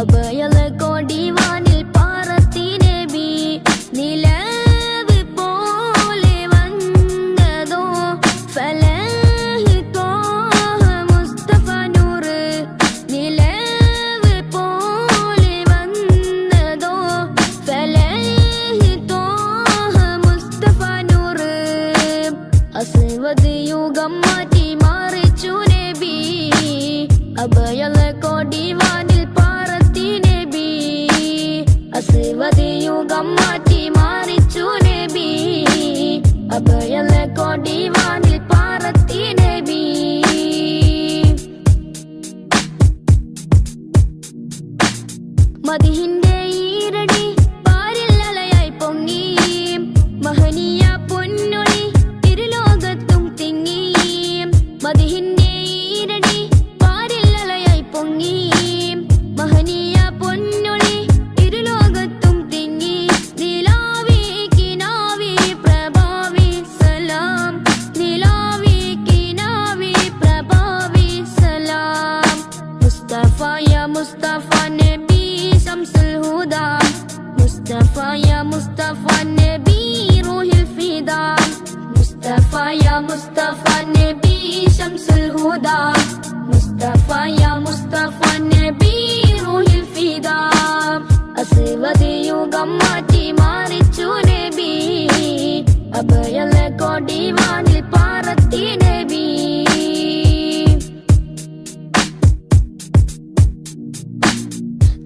അഭയലെ കൊടിവാനിൽ പാറത്തി നബി. നിലവ് പോലെ വന്നതോ ഫലഹി ത്വാഹ മുസ്തഫ നൂറ്. നിലവ് പോലെ വന്നതോ ഫലഹി ത്വാഹ മുസ്തഫ നൂറ്. അസ്വദ് യുഗം മാറ്റി മാറിച്ചു നബി. അഭയലെ കൊടിവാനിൽ പാറത്തി നബി. അസ്വദ് യുഗം മാറ്റി മാറിച്ചു നബി. അഭയലെ കൊടിവാനിൽ പാറത്തി നബി. മദിഹിന്റെ ഈരടി പാരിൽ അലയായി പൊങ്ങി. മഹനീയ പൊന്നൊളി ഇരുലോകത്തും തിങ്ങി. മദിഹിന്റെ ഈരടി പാരിൽ അലയായി പൊങ്ങി. മഹനീയ പൊന്നൊളി ഇരുലോകത്തും തിങ്ങി. നിലാവി കിനാവി പ്രഭാവി സലാം. നിലാവി കിനാവി പ്രഭാവി സലാം. മുസ്തഫ യാ മുസ്തഫ നബി ശംസുൽ ഹുദാ. മുസ്തഫ യാ മുസ്തഫ നബി റൂഹിൽ ഫിദാ. മുസ്തഫ യാ മുസ്തഫ നബി ശംസുൽ ഹുദാ. മുസ്തഫ യാ മുസ്തഫ നബി റൂഹിൽ ഫിദാ. അസ്വദ് യുഗം മാറ്റി മാറിച്ചു നബി. അഭയലെ കൊടിവാനിൽ പാറത്തി നബി.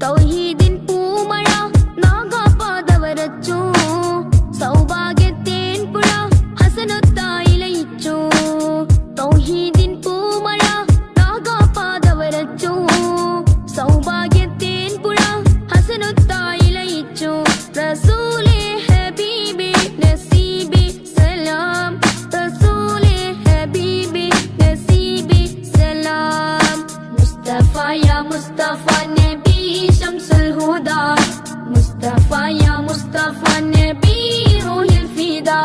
തൗഹീദിൻ പൂമഴ നാഗാപാദവരച്ചു. സൗഭാഗ്യത്തേൻ പുഴ ഹസനത്തായി ലയിച്ചു. തൗഹീദിൻ പൂമഴ നാഗാപാദവരച്ചു. സൗഭാഗ്യത്തേൻ പുഴ ഹസനത്തായി ലയിച്ചു. റസൂലേ ഹബീബി നസീബി സലാം. റസൂലേ ഹബീബി നസീബി സലാം. മുസ്തഫ യാ മുസ്തഫ നബി ശംസുൽ ഹുദാ. മുസ്തഫ യാ മുസ്തഫ നബി റൂഹിൽ ഫിദാ.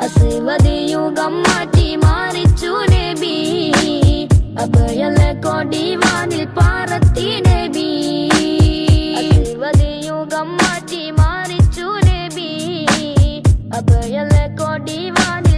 അസ്വദ് യുഗം മാറ്റി മാറിച്ചു നബി. അഭയലെ കൊടിവാനിൽ يلا كو ديواني